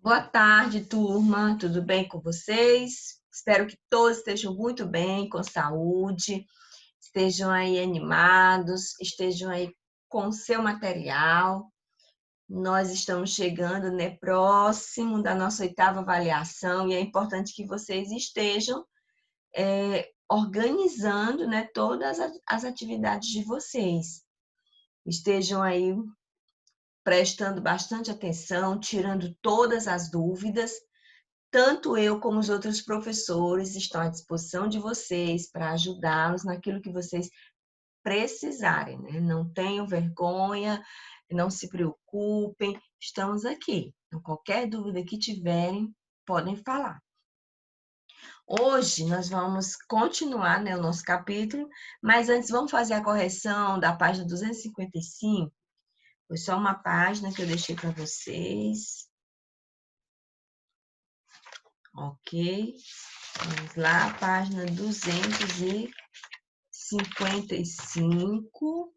Boa tarde, turma. Tudo bem com vocês? Espero que todos estejam muito bem, com saúde, estejam aí animados, estejam aí com o seu material. Nós estamos chegando, né, próximo da nossa oitava avaliação e é importante que vocês estejam organizando, né, todas as atividades de vocês. Estejam aí prestando bastante atenção, tirando todas as dúvidas. Tanto eu como os outros professores estão à disposição de vocês para ajudá-los naquilo que vocês precisarem, né? Não tenham vergonha, não se preocupem, estamos aqui. Então, qualquer dúvida que tiverem, podem falar. Hoje nós vamos continuar, né, o nosso capítulo, mas antes vamos fazer a correção da página 255. Foi só uma página que eu deixei para vocês. Ok? Vamos lá, página 255.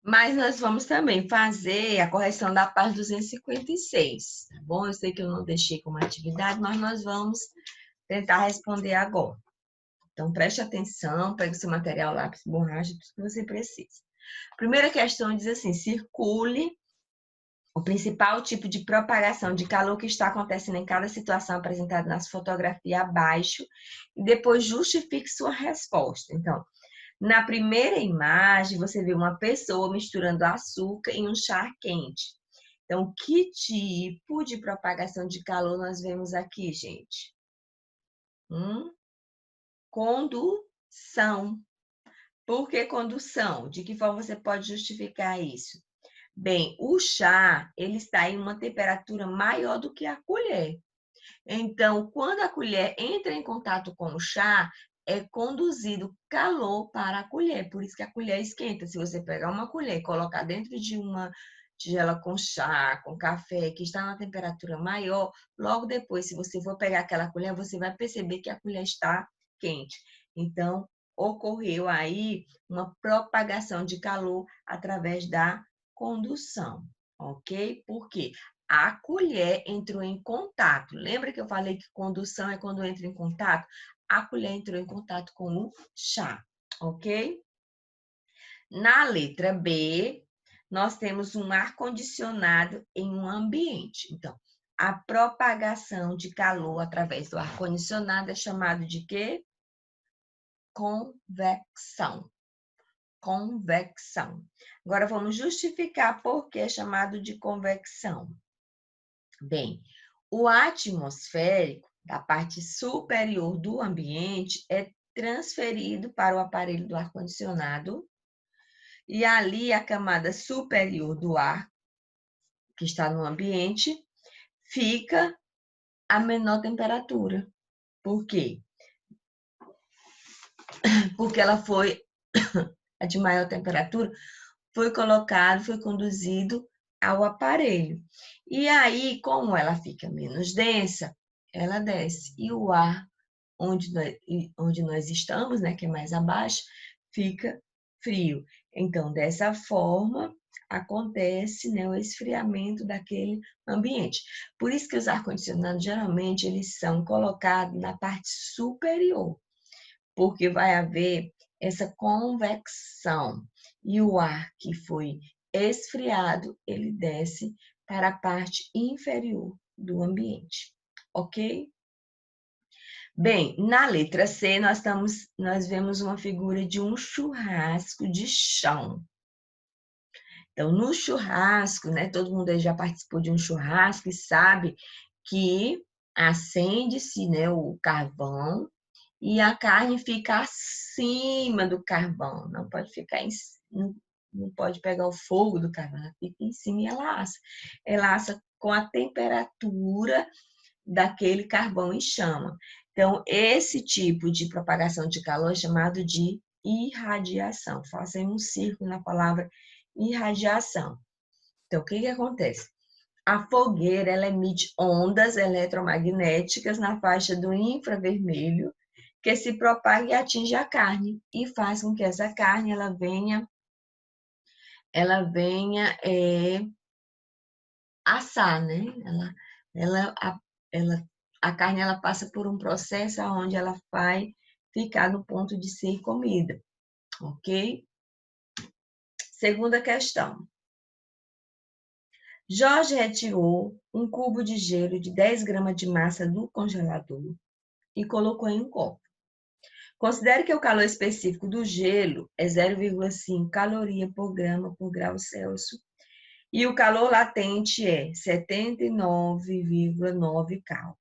Mas nós vamos também fazer a correção da página 256, tá bom? Eu sei que eu não deixei como atividade, mas nós vamos tentar responder agora. Então, preste atenção, pegue seu material, lápis, borracha, tudo que você precisa. Primeira questão diz assim: circule o principal tipo de propagação de calor que está acontecendo em cada situação apresentada na fotografia abaixo e depois justifique sua resposta. Então, na primeira imagem, você vê uma pessoa misturando açúcar em um chá quente. Então, que tipo de propagação de calor nós vemos aqui, gente? Condução. Por que condução? De que forma você pode justificar isso? Bem, o chá, ele está em uma temperatura maior do que a colher. Então, quando a colher entra em contato com o chá, é conduzido calor para a colher. Por isso que a colher esquenta. Se você pegar uma colher e colocar dentro de uma tigela com chá, com café, que está na temperatura maior, logo depois, se você for pegar aquela colher, você vai perceber que a colher está quente. Então, ocorreu aí uma propagação de calor através da condução, ok? Por quê? A colher entrou em contato. Lembra que eu falei que condução é quando entra em contato? A colher entrou em contato com o chá, ok? Na letra B, nós temos um ar-condicionado em um ambiente. Então, a propagação de calor através do ar-condicionado é chamado de quê? Convecção. Convecção. Agora, vamos justificar por que é chamado de convecção. Bem, o atmosférico da parte superior do ambiente é transferido para o aparelho do ar-condicionado e ali a camada superior do ar, que está no ambiente, fica a menor temperatura. Por quê? Porque ela foi, a de maior temperatura, foi colocado, foi conduzido ao aparelho. E aí, como ela fica menos densa, ela desce. E o ar onde nós estamos, né, que é mais abaixo, fica frio. Então, dessa forma, acontece, né, o esfriamento daquele ambiente. Por isso que os ar-condicionados, geralmente, eles são colocados na parte superior, porque vai haver essa convecção. E o ar que foi esfriado, ele desce para a parte inferior do ambiente, ok? Bem, na letra C, nós vemos uma figura de um churrasco de chão. Então, no churrasco, né, todo mundo aí já participou de um churrasco e sabe que acende-se, né, o carvão e a carne fica acima do carvão, não pode ficar não pode pegar o fogo do carvão, ela fica em cima e ela assa. Ela assa com a temperatura daquele carvão em chama. Então, esse tipo de propagação de calor é chamado de irradiação. Faça um círculo na palavra irradiação. Então, o que acontece? A fogueira ela emite ondas eletromagnéticas na faixa do infravermelho que se propaga e atinge a carne e faz com que essa carne ela venha assar, né? Ela, a, a carne ela passa por um processo onde ela vai ficar no ponto de ser comida, ok? Segunda questão. Jorge retirou um cubo de gelo de 10 gramas de massa do congelador e colocou em um copo. Considere que o calor específico do gelo é 0,5 caloria por grama por grau Celsius e o calor latente é 79,9 cal.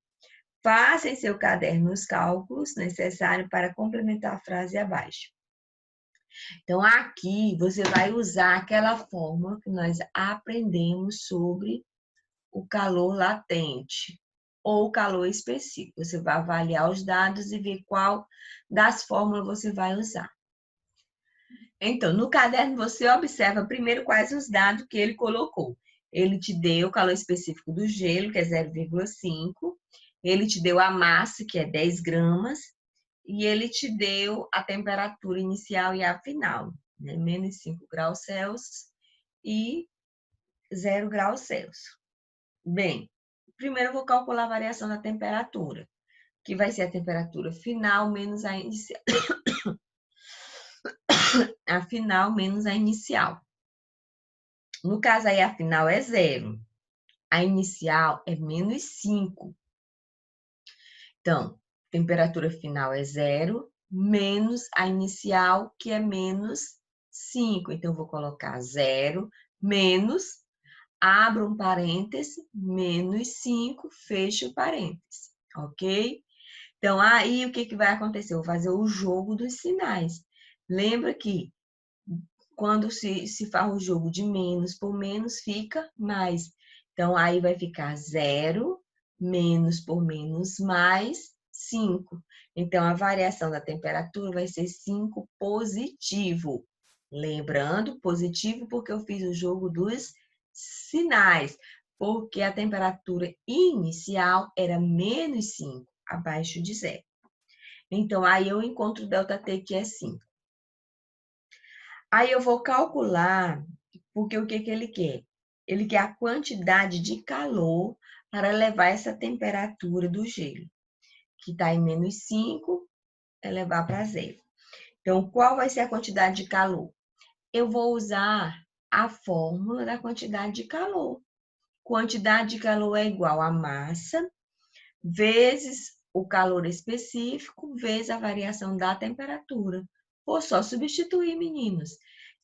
Faça em seu caderno os cálculos necessários para complementar a frase abaixo. Então, aqui você vai usar aquela fórmula que nós aprendemos sobre o calor latente ou calor específico. Você vai avaliar os dados e ver qual das fórmulas você vai usar. Então, no caderno você observa primeiro quais os dados que ele colocou. Ele te deu o calor específico do gelo, que é 0,5. Ele te deu a massa, que é 10 gramas. E ele te deu a temperatura inicial e a final, né? Menos 5 graus Celsius e 0 graus Celsius. Bem, primeiro eu vou calcular a variação da temperatura, que vai ser a temperatura final menos a inicial. A final menos a inicial. No caso aí, a final é 0. A inicial é menos 5. Então, temperatura final é 0, menos a inicial, que é menos 5. Então, eu vou colocar 0, menos, abro um parêntese, menos 5, fecho o parêntese, ok? Então, aí o que vai acontecer? Eu vou fazer o jogo dos sinais. Lembra que quando se faz o jogo de menos por menos, fica mais. Então, aí vai ficar 0, menos por menos, mais 5. Então, a variação da temperatura vai ser 5 positivo. Lembrando, positivo porque eu fiz o jogo dos sinais, porque a temperatura inicial era menos 5, abaixo de 0. Então, aí eu encontro o ΔT, que é 5. Aí eu vou calcular, porque o que ele quer? Ele quer a quantidade de calor para levar essa temperatura do gelo, que está em menos 5, elevar para 0. Então, qual vai ser a quantidade de calor? Eu vou usar a fórmula da quantidade de calor. Quantidade de calor é igual a massa vezes o calor específico vezes a variação da temperatura. Vou só substituir, meninos.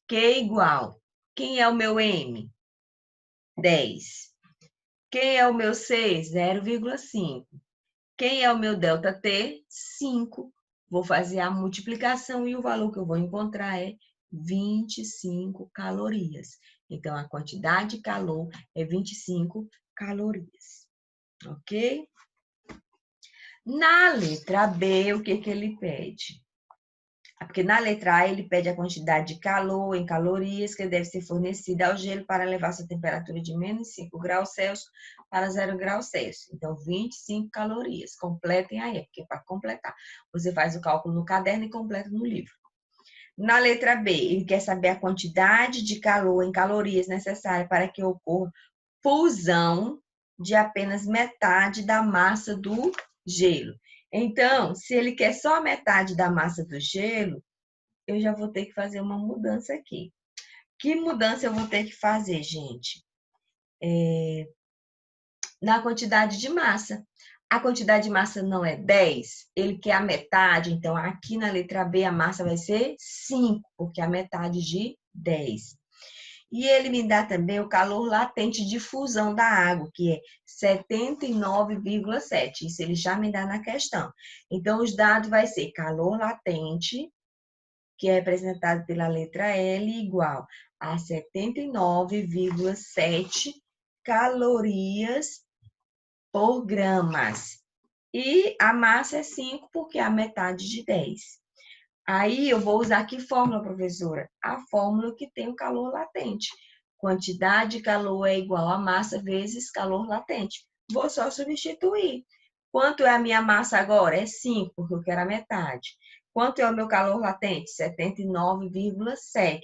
Q igual. Quem é o meu M? 10. Quem é o meu C? 0,5. Quem é o meu ΔT? 5. Vou fazer a multiplicação e o valor que eu vou encontrar é 25 calorias. Então, a quantidade de calor é 25 calorias. Ok? Na letra B, o que ele pede? Porque na letra A ele pede a quantidade de calor em calorias que deve ser fornecida ao gelo para levar sua temperatura de menos 5 graus Celsius para 0 graus Celsius. Então, 25 calorias. Completem aí, porque para completar, você faz o cálculo no caderno e completa no livro. Na letra B, ele quer saber a quantidade de calor em calorias necessária para que ocorra fusão de apenas metade da massa do gelo. Então, se ele quer só a metade da massa do gelo, eu já vou ter que fazer uma mudança aqui. Que mudança eu vou ter que fazer, gente? Na quantidade de massa. A quantidade de massa não é 10, ele quer a metade, então aqui na letra B a massa vai ser 5, porque é a metade de 10. E ele me dá também o calor latente de fusão da água, que é 79,7. Isso ele já me dá na questão. Então, os dados vai ser calor latente, que é representado pela letra L, igual a 79,7 calorias por gramas. E a massa é 5, porque é a metade de 10. Aí eu vou usar que fórmula, professora? A fórmula que tem o calor latente. Quantidade de calor é igual a massa vezes calor latente. Vou só substituir. Quanto é a minha massa agora? É 5, porque eu quero a metade. Quanto é o meu calor latente? 79,7.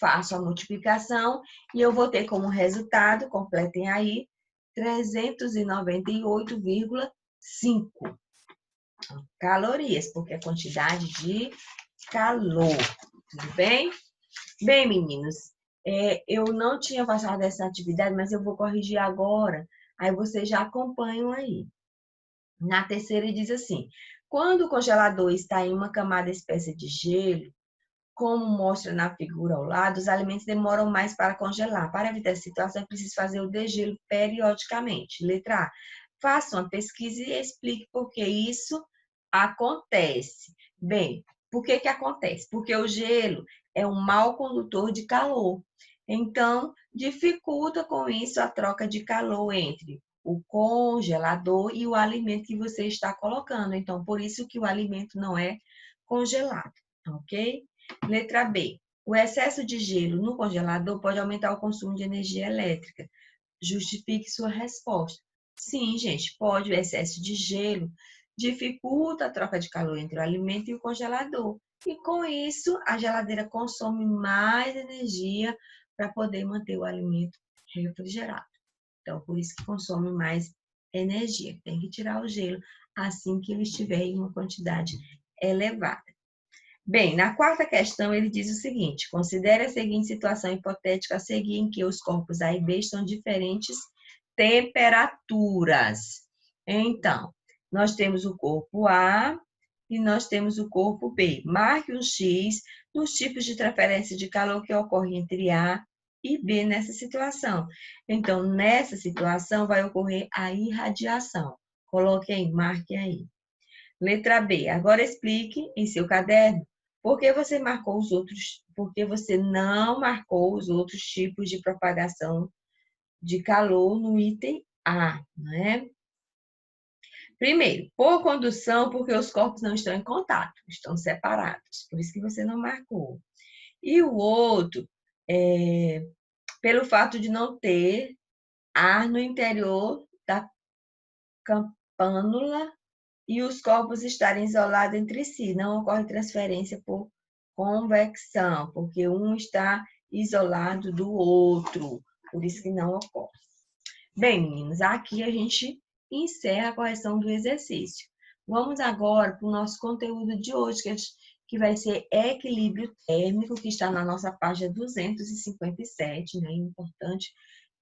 faço a multiplicação e eu vou ter como resultado, completem aí, 398,5 calorias, porque é quantidade de calor. Tudo bem? Bem, meninos, eu não tinha passado essa atividade, mas eu vou corrigir agora. Aí vocês já acompanham aí. Na terceira, ele diz assim: quando o congelador está em uma camada espessa de gelo, como mostra na figura ao lado, os alimentos demoram mais para congelar. Para evitar essa situação, é preciso fazer o degelo periodicamente. Letra A. Faça uma pesquisa e explique por que isso acontece. Bem, por que acontece? Porque o gelo é um mau condutor de calor. Então, dificulta com isso a troca de calor entre o congelador e o alimento que você está colocando. Então, por isso que o alimento não é congelado, ok? Letra B. O excesso de gelo no congelador pode aumentar o consumo de energia elétrica. Justifique sua resposta. Sim, gente, pode. O excesso de gelo dificulta a troca de calor entre o alimento e o congelador. E com isso, a geladeira consome mais energia para poder manter o alimento refrigerado. Então, por isso que consome mais energia. Tem que tirar o gelo assim que ele estiver em uma quantidade elevada. Bem, na quarta questão, ele diz o seguinte: considere a seguinte situação hipotética a seguir, em que os corpos A e B estão diferentes temperaturas. Então, nós temos o corpo A e nós temos o corpo B. Marque um X nos tipos de transferência de calor que ocorrem entre A e B nessa situação. Então, nessa situação, vai ocorrer a irradiação. Coloque aí, marque aí. Letra B. Agora explique em seu caderno por que você marcou os outros, por que você não marcou os outros tipos de propagação de calor no item A, né? Primeiro, por condução, porque os corpos não estão em contato, estão separados, por isso que você não marcou. E o outro, pelo fato de não ter ar no interior da campânula e os corpos estarem isolados entre si. Não ocorre transferência por convecção, porque um está isolado do outro, por isso que não ocorre. Bem, meninos, aqui a gente encerra a correção do exercício. Vamos agora para o nosso conteúdo de hoje, que vai ser equilíbrio térmico, que está na nossa página 257, né? É importante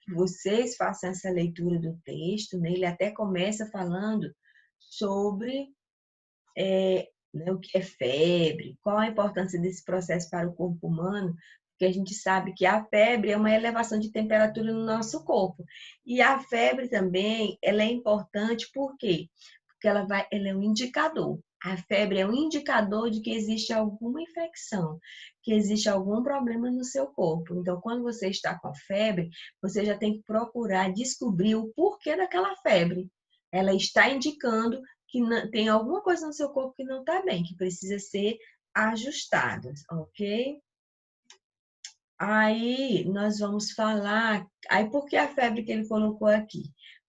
que vocês façam essa leitura do texto, né? Ele até começa falando sobre o que é febre, qual a importância desse processo para o corpo humano, porque a gente sabe que a febre é uma elevação de temperatura no nosso corpo. E a febre também, ela é importante por quê? Porque ela é um indicador. A febre é um indicador de que existe alguma infecção, que existe algum problema no seu corpo. Então, quando você está com febre, você já tem que procurar descobrir o porquê daquela febre. Ela está indicando que tem alguma coisa no seu corpo que não está bem, que precisa ser ajustada, ok? Aí nós vamos falar. Aí por que a febre que ele colocou aqui?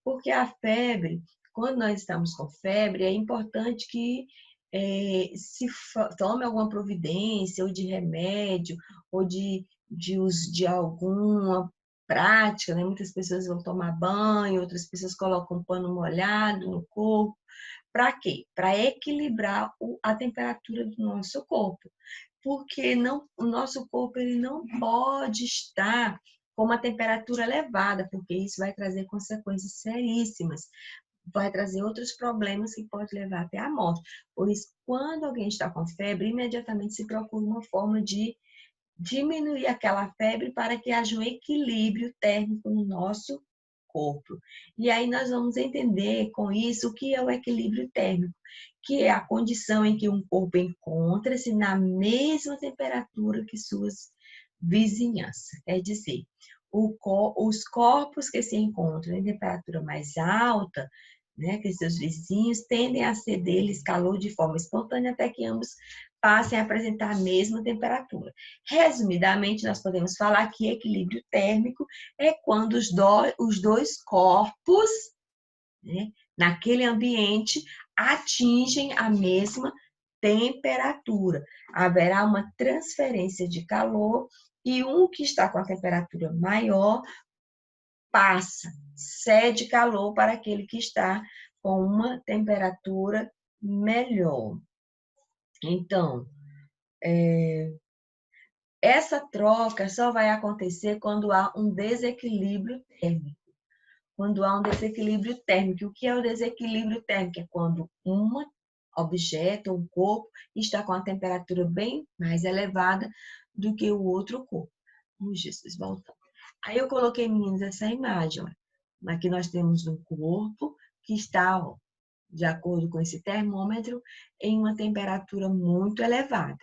Porque a febre, quando nós estamos com febre, é importante que se tome alguma providência, ou de remédio, ou de uso de alguma prática, né? Muitas pessoas vão tomar banho, outras pessoas colocam um pano molhado no corpo. Para quê? Para equilibrar a temperatura do nosso corpo. Porque o nosso corpo ele não pode estar com uma temperatura elevada, porque isso vai trazer consequências seríssimas, vai trazer outros problemas que pode levar até a morte. Por isso, quando alguém está com febre, imediatamente se procura uma forma de diminuir aquela febre para que haja um equilíbrio térmico no nosso corpo. E aí nós vamos entender com isso o que é o equilíbrio térmico, que é a condição em que um corpo encontra-se na mesma temperatura que suas vizinhanças. Quer dizer, os corpos que se encontram em temperatura mais alta, né, que seus vizinhos, tendem a ceder-lhes calor de forma espontânea até que ambos passem a apresentar a mesma temperatura. Resumidamente, nós podemos falar que equilíbrio térmico é quando os dois corpos, né, naquele ambiente, atingem a mesma temperatura. Haverá uma transferência de calor e um que está com a temperatura maior cede calor para aquele que está com uma temperatura melhor. Então, essa troca só vai acontecer quando há um desequilíbrio térmico. Quando há um desequilíbrio térmico. O que é o desequilíbrio térmico? É quando um objeto, um corpo, está com a temperatura bem mais elevada do que o outro corpo. Jesus, voltando. Aí eu coloquei, meninas, essa imagem. Olha. Aqui nós temos um corpo que está, ó, de acordo com esse termômetro, em uma temperatura muito elevada.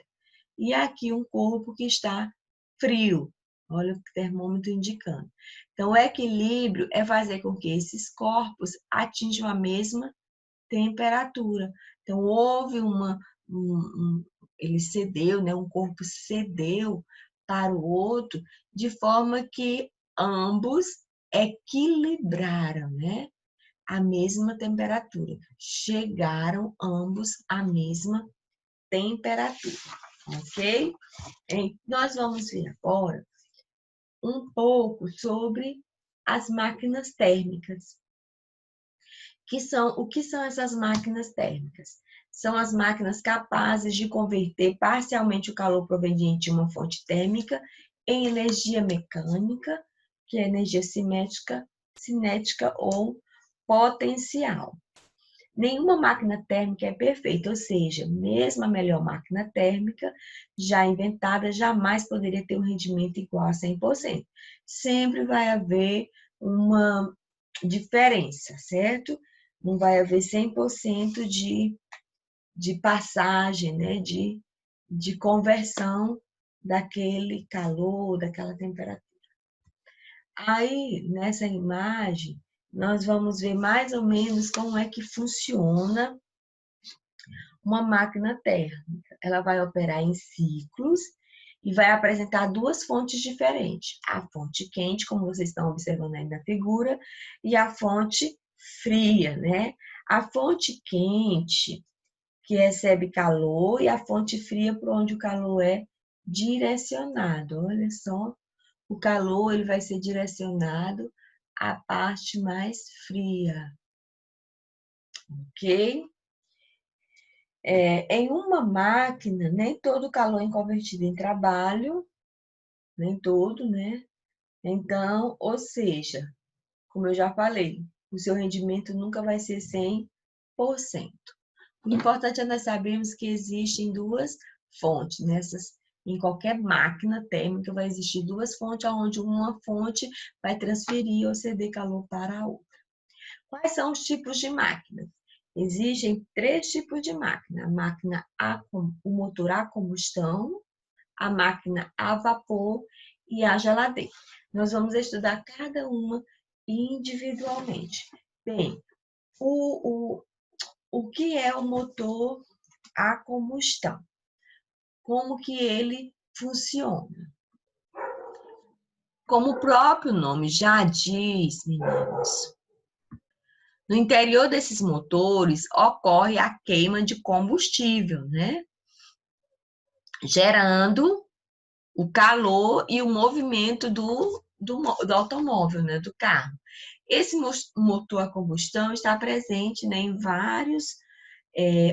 E aqui um corpo que está frio. Olha o termômetro indicando. Então, o equilíbrio é fazer com que esses corpos atinjam a mesma temperatura. Então, houve ele cedeu, né? Um corpo cedeu para o outro, de forma que ambos equilibraram, né? A mesma temperatura. Chegaram ambos à mesma temperatura, ok? Nós vamos ver agora um pouco sobre as máquinas térmicas. O que são essas máquinas térmicas? São as máquinas capazes de converter parcialmente o calor proveniente de uma fonte térmica em energia mecânica, que é energia cinética ou potencial. Nenhuma máquina térmica é perfeita, ou seja, mesmo a melhor máquina térmica já inventada jamais poderia ter um rendimento igual a 100%. Sempre vai haver uma diferença, certo? Não vai haver 100% de passagem, né? De conversão daquele calor, daquela temperatura. Aí, nessa imagem, nós vamos ver mais ou menos como é que funciona uma máquina térmica. Ela vai operar em ciclos e vai apresentar duas fontes diferentes. A fonte quente, como vocês estão observando aí na figura, e a fonte fria, né? A fonte quente, que recebe calor, e a fonte fria, por onde o calor é direcionado. Olha só, o calor ele vai ser direcionado à parte mais fria, ok? Em uma máquina, nem todo o calor é convertido em trabalho, nem todo, né? Então, ou seja, como eu já falei, o seu rendimento nunca vai ser 100%. O importante é nós sabermos que existem duas fontes. Em qualquer máquina térmica vai existir duas fontes, onde uma fonte vai transferir ou ceder calor para a outra. Quais são os tipos de máquinas? Existem 3 tipos de máquina. A máquina o motor a combustão, a máquina a vapor e a geladeira. Nós vamos estudar cada uma individualmente. Bem, o que é o motor a combustão? Como que ele funciona? Como o próprio nome já diz, meninos, no interior desses motores ocorre a queima de combustível, né? Gerando o calor e o movimento do automóvel, né? Do carro. Esse motor a combustão está presente, né, em vários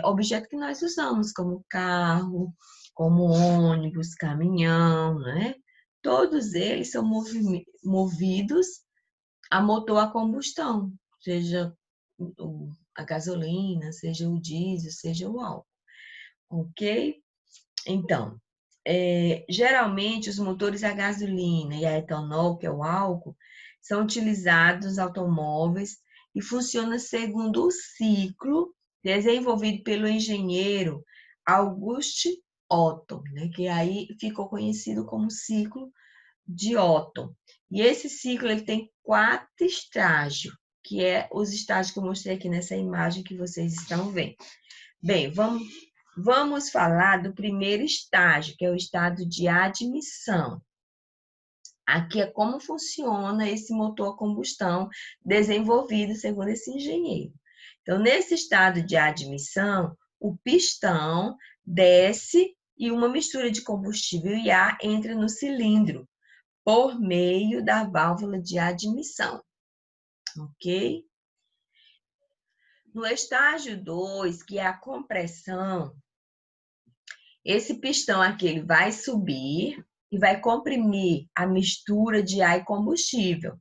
objetos que nós usamos, como carro, como ônibus, caminhão, né? Todos eles são movidos a motor a combustão, seja a gasolina, seja o diesel, seja o álcool, ok? Então, geralmente os motores a gasolina e a etanol, que é o álcool, são utilizados nos automóveis e funcionam segundo o ciclo desenvolvido pelo engenheiro Auguste Otto, né? Que aí ficou conhecido como ciclo de Otto. E esse ciclo ele tem 4 estágios, que é os estágios que eu mostrei aqui nessa imagem que vocês estão vendo. Bem, vamos falar do primeiro estágio, que é o estado de admissão. Aqui é como funciona esse motor a combustão desenvolvido segundo esse engenheiro. Então, nesse estado de admissão, o pistão desce e uma mistura de combustível e ar entra no cilindro por meio da válvula de admissão, ok? No estágio 2, que é a compressão, esse pistão aqui ele vai subir e vai comprimir a mistura de ar e combustível.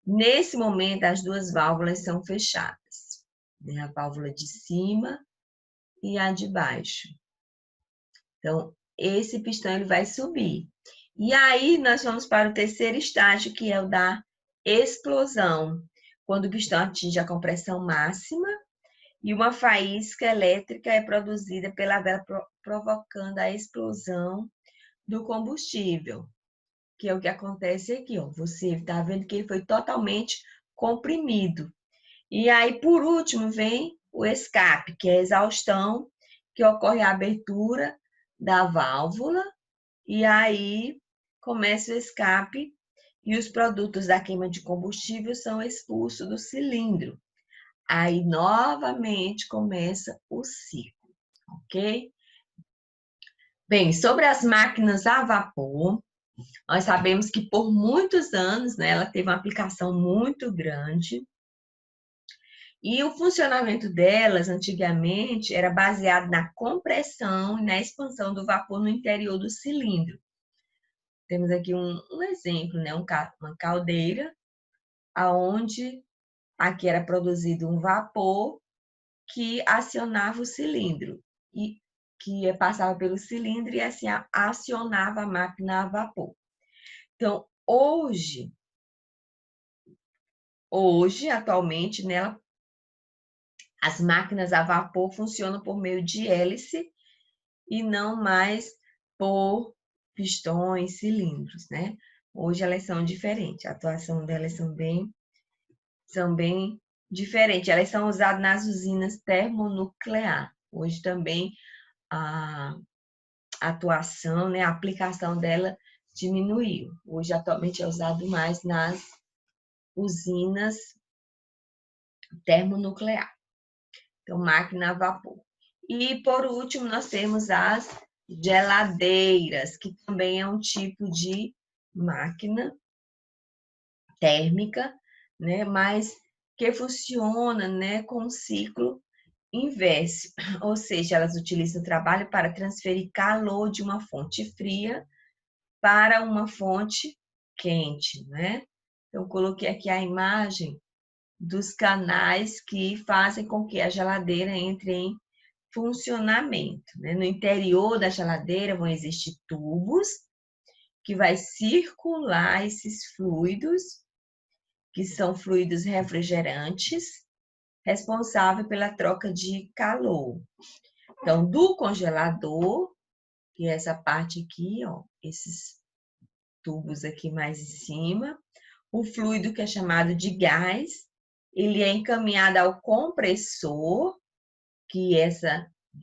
Nesse momento, as duas válvulas são fechadas, né? A válvula de cima e a de baixo. Então, esse pistão ele vai subir. E aí, nós vamos para o terceiro estágio, que é o da explosão, quando o pistão atinge a compressão máxima e uma faísca elétrica é produzida pela vela, provocando a explosão do combustível, que é o que acontece aqui, ó. Você está vendo que ele foi totalmente comprimido. E aí, por último, vem o escape, que é a exaustão, que ocorre a abertura da válvula, e aí começa o escape e os produtos da queima de combustível são expulsos do cilindro. Aí, novamente, começa o ciclo, ok? Bem, sobre as máquinas a vapor, nós sabemos que por muitos anos, né, ela teve uma aplicação muito grande. E o funcionamento delas, antigamente, era baseado na compressão e na expansão do vapor no interior do cilindro. Temos aqui um exemplo, né? Uma caldeira, onde aqui era produzido um vapor que acionava o cilindro, e que passava pelo cilindro e assim acionava a máquina a vapor. Então, atualmente, né, as máquinas a vapor funcionam por meio de hélice e não mais por pistões, cilindros, né? Hoje elas são diferentes, a atuação delas são bem diferentes. Elas são usadas nas usinas termonuclear. Hoje também a atuação, né, a aplicação dela diminuiu. Hoje atualmente é usado mais nas usinas termonuclear. Então, máquina a vapor. E, por último, nós temos as geladeiras, que também é um tipo de máquina térmica, né? Mas que funciona, né, com um ciclo inverso, ou seja, elas utilizam o trabalho para transferir calor de uma fonte fria para uma fonte quente, né? Eu coloquei aqui a imagem dos canais que fazem com que a geladeira entre em funcionamento, né? No interior da geladeira vão existir tubos que vai circular esses fluidos, que são fluidos refrigerantes, responsável pela troca de calor. Então, do congelador, que é essa parte aqui, ó, esses tubos aqui mais em cima, o fluido que é chamado de gás, ele é encaminhado ao compressor, que é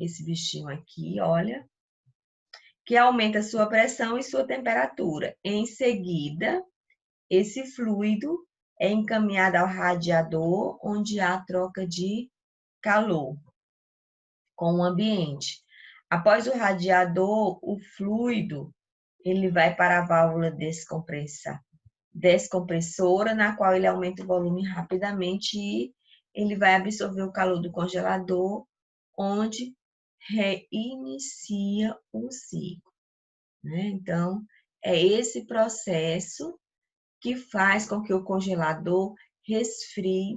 esse bichinho aqui, olha, que aumenta sua pressão e sua temperatura. Em seguida, esse fluido é encaminhado ao radiador, onde há troca de calor com o ambiente. Após o radiador, o fluido ele vai para a válvula descompressora, na qual ele aumenta o volume rapidamente e ele vai absorver o calor do congelador, onde reinicia o ciclo, né? Então, é esse processo que faz com que o congelador resfrie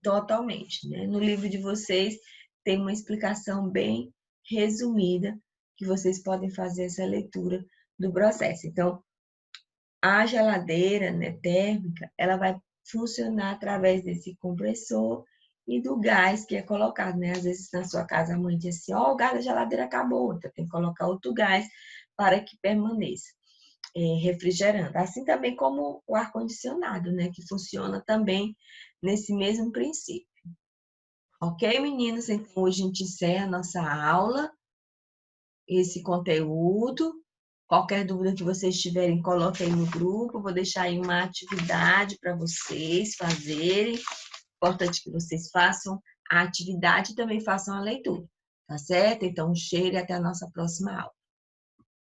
totalmente, né? No livro de vocês tem uma explicação bem resumida que vocês podem fazer essa leitura do processo. Então, a geladeira, né, térmica, ela vai funcionar através desse compressor e do gás que é colocado, né? Às vezes na sua casa a mãe diz assim, ó, o gás da geladeira acabou, então tem que colocar outro gás para que permaneça refrigerando. Assim também como o ar-condicionado, né? Que funciona também nesse mesmo princípio. Ok, meninos? Então, hoje a gente encerra a nossa aula, esse conteúdo. Qualquer dúvida que vocês tiverem, coloquem aí no grupo. Eu vou deixar aí uma atividade para vocês fazerem. Importante que vocês façam a atividade e também façam a leitura, tá certo? Então, um cheiro e até a nossa próxima aula.